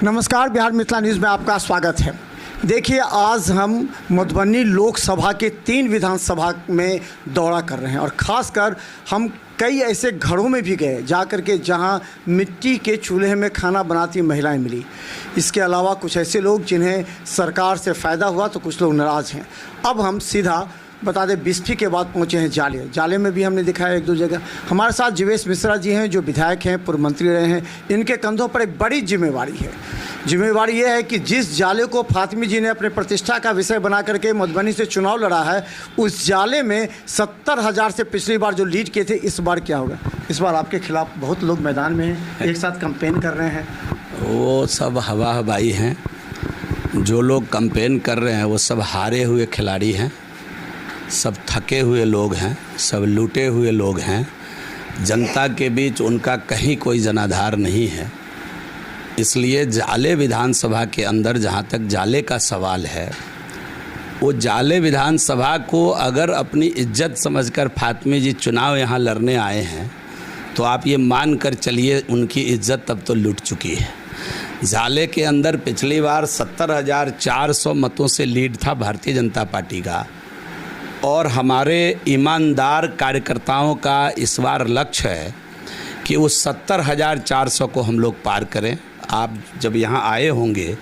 नमस्कार, बिहार मिथिला न्यूज़ में आपका स्वागत है। देखिए, आज हम मधुबनी लोकसभा के 3 विधानसभा में दौरा कर रहे हैं और ख़ासकर हम कई ऐसे घरों में भी गए जाकर के जहां मिट्टी के चूल्हे में खाना बनाती महिलाएं मिली। इसके अलावा कुछ ऐसे लोग जिन्हें सरकार से फ़ायदा हुआ तो कुछ लोग नाराज़ हैं। अब हम सीधा बता दें, बिस्फी के बाद पहुंचे हैं जाले में भी हमने दिखाया एक दो जगह। हमारे साथ जीवेश मिश्रा जी हैं जो विधायक हैं, पूर्व मंत्री रहे हैं। इनके कंधों पर एक बड़ी जिम्मेवारी है। जिम्मेवारी ये है कि जिस जाले को फातिमी जी ने अपने प्रतिष्ठा का विषय बना करके मधुबनी से चुनाव लड़ा है, उस जाले में 70,000 से पिछली बार जो लीड किए थे, इस बार क्या होगा? इस बार आपके खिलाफ बहुत लोग मैदान में हैं, एक साथ कैंपेन कर रहे हैं। वो सब हवा हवाई हैं। जो लोग कैंपेन कर रहे हैं वो सब हारे हुए खिलाड़ी हैं, सब थके हुए लोग हैं, सब लूटे हुए लोग हैं। जनता के बीच उनका कहीं कोई जनाधार नहीं है। इसलिए जाले विधानसभा के अंदर जहाँ तक जाले का सवाल है, वो जाले विधानसभा को अगर अपनी इज्जत समझकर फातिमी जी चुनाव यहाँ लड़ने आए हैं तो आप ये मान कर चलिए उनकी इज्जत तब तो लूट चुकी है। जाले के अंदर पिछली बार 70,400 मतों से लीड था भारतीय जनता पार्टी का, और हमारे ईमानदार कार्यकर्ताओं का इस बार लक्ष्य है कि उस 70,400 को हम लोग पार करें। आप जब यहाँ आए होंगे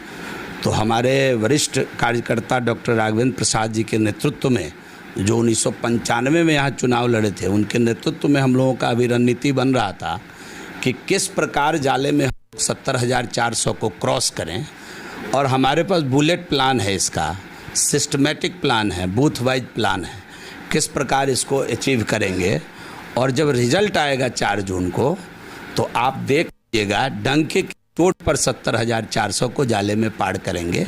तो हमारे वरिष्ठ कार्यकर्ता डॉक्टर राघवेंद्र प्रसाद जी के नेतृत्व में, जो 1995 में यहाँ चुनाव लड़े थे, उनके नेतृत्व में हम लोगों का अभी रणनीति बन रहा था कि किस प्रकार जाले में 70,400 को क्रॉस करें। और हमारे पास बुलेट प्लान है, इसका सिस्टमेटिक प्लान है, बूथ वाइज प्लान है, किस प्रकार इसको अचीव करेंगे। और जब रिजल्ट आएगा 4 जून को तो आप देख लीजिएगा, डंके की चोट पर 70,400 को जाले में पार करेंगे।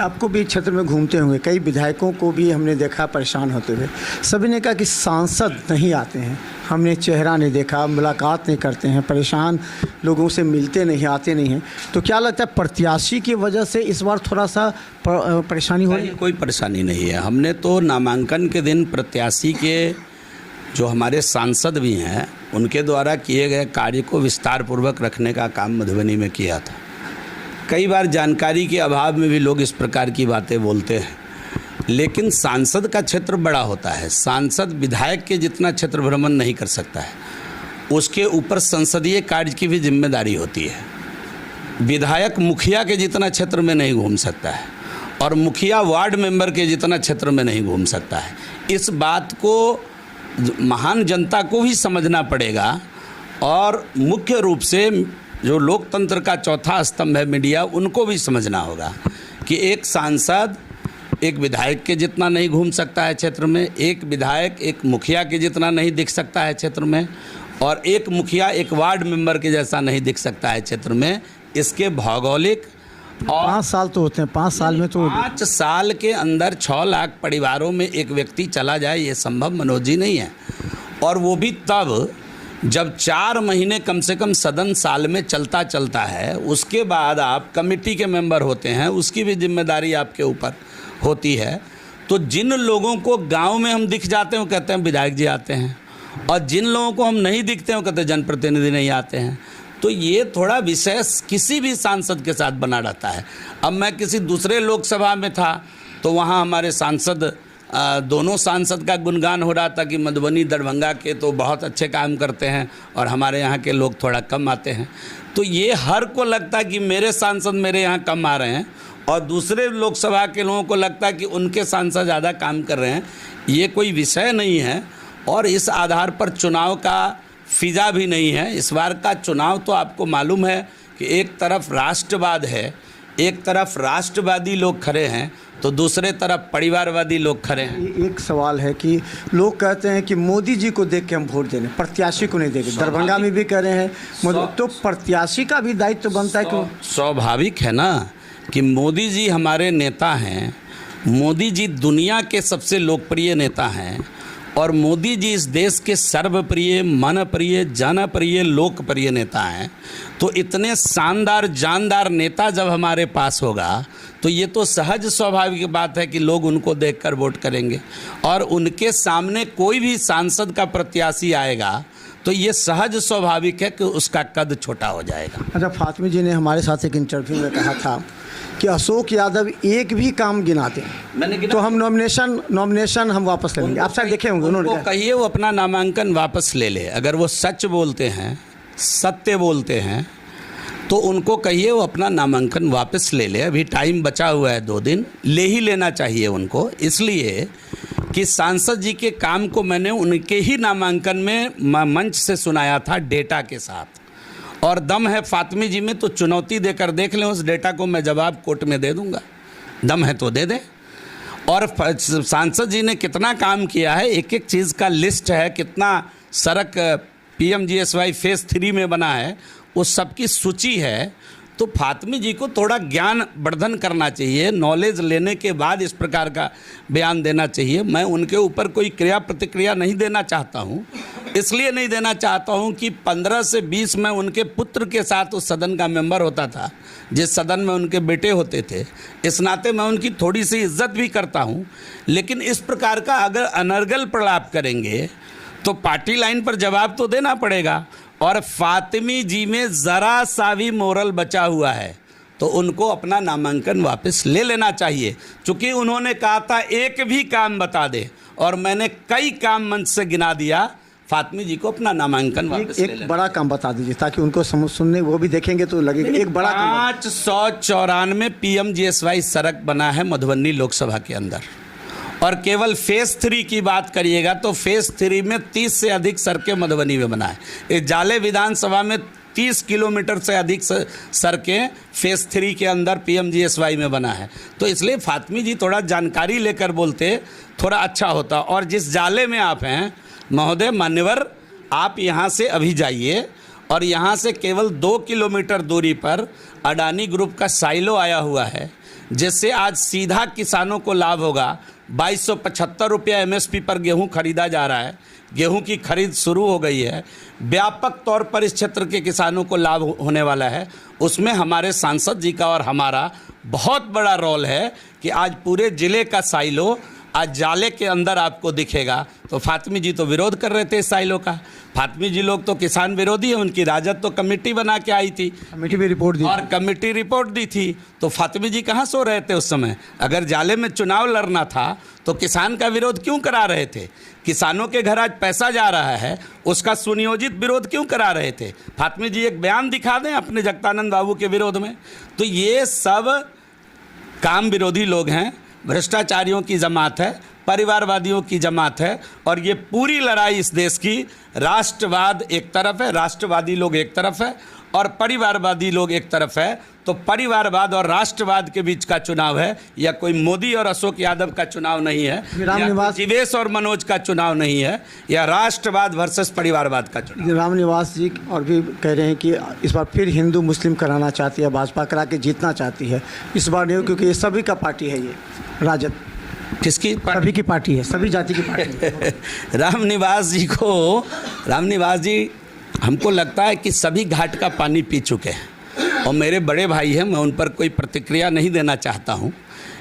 आपको भी क्षेत्र में घूमते होंगे, कई विधायकों को भी हमने देखा परेशान होते हुए। सभी ने कहा कि सांसद नहीं आते हैं, हमने चेहरा नहीं देखा, मुलाकात नहीं करते हैं, परेशान लोगों से मिलते नहीं, आते नहीं हैं। तो क्या लगता है प्रत्याशी की वजह से इस बार थोड़ा सा परेशानी हो रही है? कोई परेशानी नहीं है। हमने तो नामांकन के दिन प्रत्याशी के जो हमारे सांसद भी हैं उनके द्वारा किए गए कार्य को विस्तार पूर्वक रखने का काम मधुबनी में किया था। कई बार जानकारी के अभाव में भी लोग इस प्रकार की बातें बोलते हैं, लेकिन सांसद का क्षेत्र बड़ा होता है। सांसद विधायक के जितना क्षेत्र भ्रमण नहीं कर सकता है, उसके ऊपर संसदीय कार्य की भी जिम्मेदारी होती है। विधायक मुखिया के जितना क्षेत्र में नहीं घूम सकता है और मुखिया वार्ड मेंबर के जितना क्षेत्र में नहीं घूम सकता है। इस बात को महान जनता को भी समझना पड़ेगा, और मुख्य रूप से जो लोकतंत्र का चौथा स्तंभ है मीडिया, उनको भी समझना होगा कि एक सांसद एक विधायक के जितना नहीं घूम सकता है क्षेत्र में, एक विधायक एक मुखिया के जितना नहीं दिख सकता है क्षेत्र में, और एक मुखिया एक वार्ड मेंबर के जैसा नहीं दिख सकता है क्षेत्र में। इसके भौगोलिक और 5 साल तो होते हैं, 5 साल में तो 5 साल के अंदर 6 लाख परिवारों में एक व्यक्ति चला जाए, ये संभव मनोज जी नहीं है। और वो भी तब जब 4 महीने कम से कम सदन साल में चलता है, उसके बाद आप कमेटी के मेंबर होते हैं, उसकी भी जिम्मेदारी आपके ऊपर होती है। तो जिन लोगों को गांव में हम दिख जाते हैं वो कहते हैं विधायक जी आते हैं, और जिन लोगों को हम नहीं दिखते हैं वो कहते हैं जनप्रतिनिधि नहीं आते हैं। तो ये थोड़ा विशेष किसी भी सांसद के साथ बना रहता है। अब मैं किसी दूसरे लोकसभा में था तो वहाँ हमारे सांसद, दोनों सांसद का गुणगान हो रहा था कि मधुबनी दरभंगा के तो बहुत अच्छे काम करते हैं और हमारे यहाँ के लोग थोड़ा कम आते हैं। तो ये हर को लगता है कि मेरे सांसद मेरे यहाँ कम आ रहे हैं, और दूसरे लोकसभा के लोगों को लगता है कि उनके सांसद ज़्यादा काम कर रहे हैं। ये कोई विषय नहीं है, और इस आधार पर चुनाव का फिजा भी नहीं है। इस बार का चुनाव तो आपको मालूम है कि एक तरफ राष्ट्रवाद है, एक तरफ राष्ट्रवादी लोग खड़े हैं, तो दूसरे तरफ परिवारवादी लोग खड़े हैं। एक सवाल है कि लोग कहते हैं कि मोदी जी को देख के हम वोट देने, प्रत्याशी को नहीं देंगे। दरभंगा में भी कह रहे हैं, तो प्रत्याशी का भी दायित्व बनता है कि स्वाभाविक है ना कि मोदी जी हमारे नेता हैं। मोदी जी दुनिया के सबसे लोकप्रिय नेता हैं, और मोदी जी इस देश के सर्वप्रिय, मनप्रिय, जनप्रिय, लोकप्रिय नेता हैं। तो इतने शानदार जानदार नेता जब हमारे पास होगा तो ये तो सहज स्वाभाविक बात है कि लोग उनको देखकर वोट करेंगे। और उनके सामने कोई भी सांसद का प्रत्याशी आएगा तो ये सहज स्वाभाविक है कि उसका कद छोटा हो जाएगा। अच्छा, फातिमी जी ने हमारे साथ एक इंटरव्यू में कहा था कि अशोक यादव एक भी काम गिना दें मैंने तो हम नॉमिनेशन हम वापस ले लेंगे। आप शायद देखे होंगे, उन्होंने कहा। कहिए वो अपना नामांकन वापस ले ले। अगर वो सच बोलते हैं, सत्य बोलते हैं, तो उनको कहिए वो अपना नामांकन वापस ले ले। अभी टाइम बचा हुआ है 2 दिन, ले ही लेना चाहिए उनको, इसलिए कि सांसद जी के काम को मैंने उनके ही नामांकन में मंच से सुनाया था डेटा के साथ, और दम है फातिमी जी में तो चुनौती देकर देख लें, उस डेटा को मैं जवाब कोर्ट में दे दूंगा। दम है तो दे दें। और सांसद जी ने कितना काम किया है, एक एक चीज़ का लिस्ट है, कितना सड़क PMGSY फेज़ 3 में बना है, उस सब की सूची है। तो फातिमी जी को थोड़ा ज्ञान वर्धन करना चाहिए, नॉलेज लेने के बाद इस प्रकार का बयान देना चाहिए। मैं उनके ऊपर कोई क्रिया प्रतिक्रिया नहीं देना चाहता हूँ, इसलिए नहीं देना चाहता हूँ कि 15 से 20 में उनके पुत्र के साथ उस सदन का मेंबर होता था, जिस सदन में उनके बेटे होते थे। इस नाते मैं उनकी थोड़ी सी इज्जत भी करता हूँ, लेकिन इस प्रकार का अगर अनर्गल प्रलाप करेंगे तो पार्टी लाइन पर जवाब तो देना पड़ेगा। और फातिमी जी में ज़रा सा भी मोरल बचा हुआ है तो उनको अपना नामांकन वापस ले लेना चाहिए, क्योंकि उन्होंने कहा था एक भी काम बता दे, और मैंने कई काम मंच से गिना दिया। फातिमी जी को अपना नामांकन वापस ले लेना। एक बड़ा काम बता दीजिए ताकि उनको सुनने वो भी देखेंगे तो लगेगा एक बड़ा काम। 594 PMGSY सड़क बना है मधुबनी लोकसभा के अंदर, और केवल फेज़ 3 की बात करिएगा तो फेज़ 3 में 30 से अधिक सड़कें मधुबनी में बना है। इस जाले विधानसभा में 30 किलोमीटर से अधिक सड़कें फेज़ 3 के अंदर PMGSY में बना है। तो इसलिए फातिमी जी थोड़ा जानकारी लेकर बोलते थोड़ा अच्छा होता। और जिस जाले में आप हैं महोदय मान्यवर, आप यहाँ से अभी जाइए और यहाँ से केवल 2 किलोमीटर दूरी पर अडानी ग्रुप का साइलो आया हुआ है, जिससे आज सीधा किसानों को लाभ होगा। 2275 रुपया MSP पर गेहूं खरीदा जा रहा है, गेहूं की खरीद शुरू हो गई है। व्यापक तौर पर इस क्षेत्र के किसानों को लाभ होने वाला है। उसमें हमारे सांसद जी का और हमारा बहुत बड़ा रोल है कि आज पूरे ज़िले का साइलो आज जाले के अंदर आपको दिखेगा। तो फातिमी जी तो विरोध कर रहे थे इस साइलो का। फातिमी जी लोग तो किसान विरोधी है, उनकी राजद तो कमेटी बना के आई थी, कमेटी भी रिपोर्ट दी और कमेटी रिपोर्ट दी थी। तो फातिमी जी कहाँ सो रहे थे उस समय? अगर जाले में चुनाव लड़ना था तो किसान का विरोध क्यों करा रहे थे? किसानों के घर आज पैसा जा रहा है, उसका सुनियोजित विरोध क्यों करा रहे थे? फातिमी जी एक बयान दिखा दें अपने जगदानंद बाबू के विरोध में। तो ये सब काम विरोधी लोग हैं, भ्रष्टाचारियों की जमात है, परिवारवादियों की जमात है। और ये पूरी लड़ाई इस देश की राष्ट्रवाद एक तरफ है, राष्ट्रवादी लोग एक तरफ है, और परिवारवादी लोग एक तरफ है। तो परिवारवाद और राष्ट्रवाद के बीच का चुनाव है, या कोई मोदी और अशोक यादव का चुनाव नहीं है, या जीवेश और मनोज का चुनाव नहीं है, या राष्ट्रवाद वर्सेस परिवारवाद का चुनाव। रामनिवास जी और भी कह रहे हैं कि इस बार फिर हिंदू मुस्लिम कराना चाहती है, भाजपा करा के जीतना चाहती है। इस बार नहीं, क्योंकि ये सभी का पार्टी है, ये राजद किसकी? सभी की पार्टी है, सभी जाति की पार्टी है। रामनिवास जी हमको लगता है कि सभी घाट का पानी पी चुके हैं, और मेरे बड़े भाई हैं, मैं उन पर कोई प्रतिक्रिया नहीं देना चाहता हूं,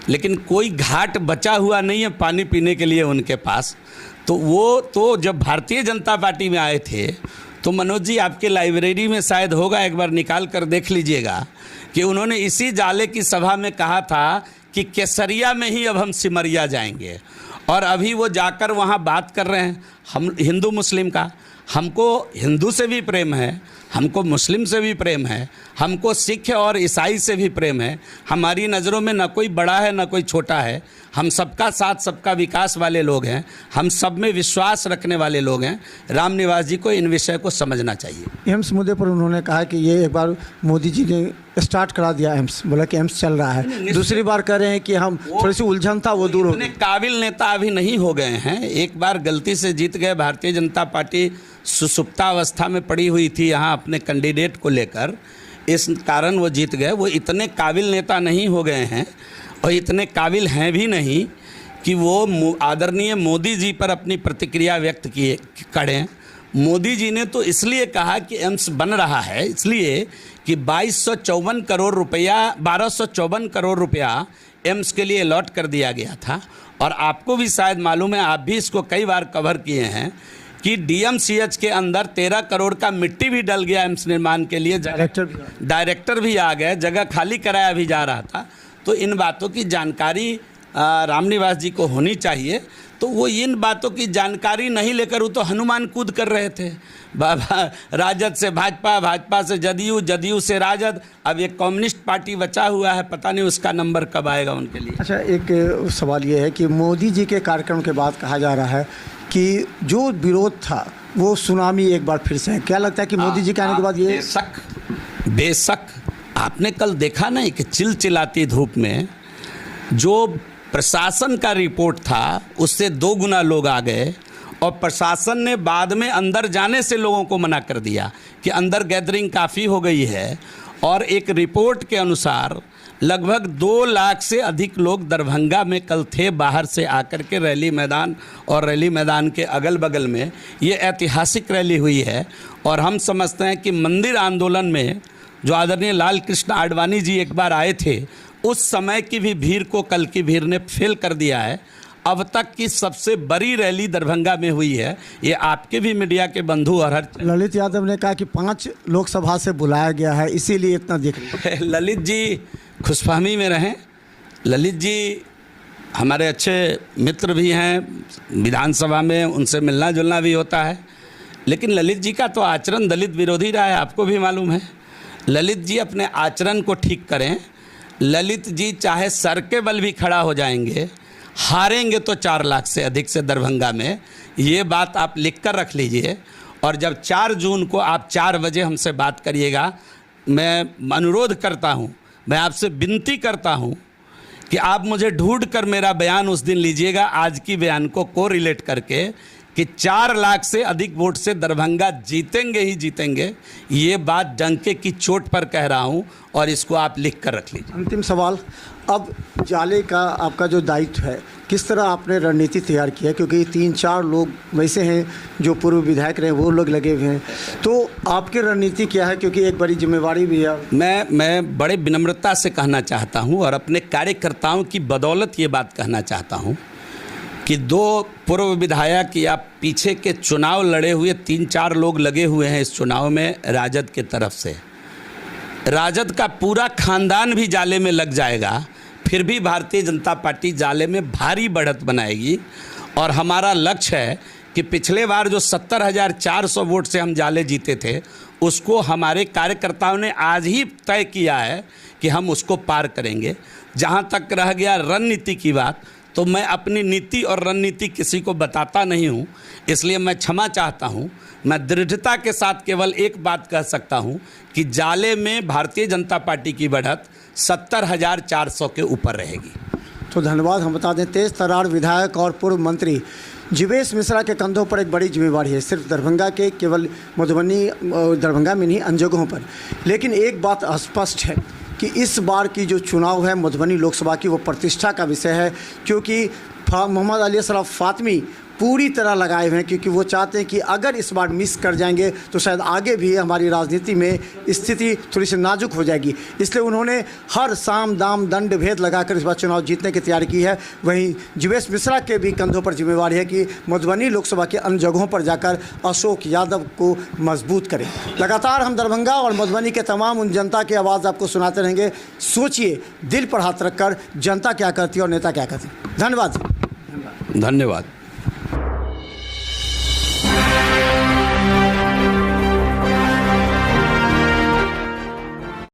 लेकिन कोई घाट बचा हुआ नहीं है पानी पीने के लिए उनके पास। तो वो तो जब भारतीय जनता पार्टी में आए थे तो मनोज जी आपके लाइब्रेरी में शायद होगा, एक बार निकाल कर देख लीजिएगा कि उन्होंने इसी जाले की सभा में कहा था कि केसरिया में ही अब हम सिमरिया जाएंगे। और अभी वो जाकर वहाँ बात कर रहे हैं हम हिंदू मुस्लिम का। हमको हिंदू से भी प्रेम है, हमको मुस्लिम से भी प्रेम है, हमको सिख और ईसाई से भी प्रेम है। हमारी नज़रों में न कोई बड़ा है न कोई छोटा है, हम सबका साथ सबका विकास वाले लोग हैं, हम सब में विश्वास रखने वाले लोग हैं। रामनिवास जी को इन विषय को समझना चाहिए। एम्स मुद्दे पर उन्होंने कहा कि ये एक बार मोदी जी ने स्टार्ट करा दिया एम्स, बोला कि एम्स चल रहा है। दूसरी बार कह रहे हैं कि हम थोड़ी सी उलझन था वो दूर हो गई। काबिल नेता अभी नहीं हो गए हैं, एक बार गलती से जीत गए। भारतीय जनता पार्टी सुसुप्तावस्था में पड़ी हुई थी यहाँ अपने कैंडिडेट को लेकर, इस कारण वो जीत गए। वो इतने काबिल नेता नहीं हो गए हैं, और इतने काबिल हैं भी नहीं कि वो आदरणीय मोदी जी पर अपनी प्रतिक्रिया व्यक्त करें। मोदी जी ने तो इसलिए कहा कि एम्स बन रहा है, इसलिए कि 1254 करोड़ रुपया एम्स के लिए अलॉट कर दिया गया था। और आपको भी शायद मालूम है, आप भी इसको कई बार कवर किए हैं कि डीएमसीएच के अंदर 13 करोड़ का मिट्टी भी डल गया एम्स निर्माण के लिए, डायरेक्टर भी आ गए, जगह खाली कराया भी जा रहा था। तो इन बातों की जानकारी रामनिवास जी को होनी चाहिए। तो वो इन बातों की जानकारी नहीं लेकर वो तो हनुमान कूद कर रहे थे, बाबा राजद से भाजपा, भाजपा से जदयू, जदयू से राजद, अब एक कम्युनिस्ट पार्टी बचा हुआ है, पता नहीं उसका नंबर कब आएगा उनके लिए। अच्छा, एक सवाल ये है कि मोदी जी के कार्यक्रम के बाद कहा जा रहा है कि जो विरोध था वो सुनामी एक बार फिर से है। क्या लगता है कि मोदी जी के आने के बाद ये? बेशक आपने कल देखा नहीं कि चिलचिलाती धूप में जो प्रशासन का रिपोर्ट था उससे 2 गुना लोग आ गए, और प्रशासन ने बाद में अंदर जाने से लोगों को मना कर दिया कि अंदर गैदरिंग काफ़ी हो गई है। और एक रिपोर्ट के अनुसार लगभग 2 लाख से अधिक लोग दरभंगा में कल थे, बाहर से आकर के रैली मैदान और रैली मैदान के अगल बगल में ये ऐतिहासिक रैली हुई है। और हम समझते हैं कि मंदिर आंदोलन में जो आदरणीय लाल कृष्ण आडवाणी जी एक बार आए थे, उस समय की भी भीड़ को कल की भीड़ ने फेल कर दिया है। अब तक की सबसे बड़ी रैली दरभंगा में हुई है। ये आपके भी मीडिया के बंधु और हर ललित यादव ने कहा कि 5 लोकसभा से बुलाया गया है, इसीलिए इतना दिख रहा है। ललित जी खुशफहमी में रहें। ललित जी हमारे अच्छे मित्र भी हैं, विधानसभा में उनसे मिलना जुलना भी होता है, लेकिन ललित जी का तो आचरण दलित विरोधी रहा है, आपको भी मालूम है। ललित जी अपने आचरण को ठीक करें। ललित जी चाहे सर के बल भी खड़ा हो जाएंगे, हारेंगे तो 4 लाख से अधिक से दरभंगा में, ये बात आप लिख कर रख लीजिए। और जब 4 जून को आप 4 बजे हमसे बात करिएगा, मैं अनुरोध करता हूँ, मैं आपसे विनती करता हूँ कि आप मुझे ढूंढ कर मेरा बयान उस दिन लीजिएगा, आज की बयान को रिलेट करके, कि 4 लाख से अधिक वोट से दरभंगा जीतेंगे ही जीतेंगे। ये बात डंके की चोट पर कह रहा हूँ, और इसको आप लिख कर रख लीजिए। अंतिम सवाल, अब जाले का आपका जो दायित्व है, किस तरह आपने रणनीति तैयार की है? क्योंकि 3-4 लोग वैसे हैं जो पूर्व विधायक रहे, वो लोग लगे हुए हैं, तो आपकी रणनीति क्या है? क्योंकि एक बड़ी जिम्मेवारी भी है। मैं बड़े विनम्रता से कहना चाहता हूँ और अपने कार्यकर्ताओं की बदौलत ये बात कहना चाहता हूँ कि 2 पूर्व विधायक या पीछे के चुनाव लड़े हुए 3-4 लोग लगे हुए हैं इस चुनाव में राजद के तरफ से। राजद का पूरा खानदान भी जाले में लग जाएगा, फिर भी भारतीय जनता पार्टी जाले में भारी बढ़त बनाएगी। और हमारा लक्ष्य है कि पिछले बार जो 70,400 वोट से हम जाले जीते थे, उसको हमारे कार्यकर्ताओं ने आज ही तय किया है कि हम उसको पार करेंगे। जहाँ तक रह गया रणनीति की बात, तो मैं अपनी नीति और रणनीति किसी को बताता नहीं हूँ, इसलिए मैं क्षमा चाहता हूँ। मैं दृढ़ता के साथ केवल एक बात कह सकता हूँ कि जाले में भारतीय जनता पार्टी की बढ़त 70,400 के ऊपर रहेगी। तो धन्यवाद। हम बता दें, तेज तर्रार विधायक और पूर्व मंत्री जीवेश मिश्रा के कंधों पर एक बड़ी जिम्मेवारी है, सिर्फ दरभंगा के, केवल मधुबनी दरभंगा में नहीं, अन्य जगहों पर। लेकिन एक बात स्पष्ट है कि इस बार की जो चुनाव है मधुबनी लोकसभा की, वो प्रतिष्ठा का विषय है, क्योंकि मोहम्मद अली असरफ फातमी पूरी तरह लगाए हुए हैं, क्योंकि वो चाहते हैं कि अगर इस बार मिस कर जाएंगे तो शायद आगे भी हमारी राजनीति में स्थिति थोड़ी सी नाजुक हो जाएगी। इसलिए उन्होंने हर साम दाम दंड भेद लगाकर इस बार चुनाव जीतने की तैयारी की है। वहीं जीवेश मिश्रा के भी कंधों पर जिम्मेवारी है कि मधुबनी लोकसभा के अन्य जगहों पर जाकर अशोक यादव को मजबूत करें। लगातार हम दरभंगा और मधुबनी के तमाम उन जनता की आवाज़ आपको सुनाते रहेंगे। सोचिए, दिल पर हाथ रखकर जनता क्या करती है और नेता क्या करते हैं। धन्यवाद। धन्यवाद।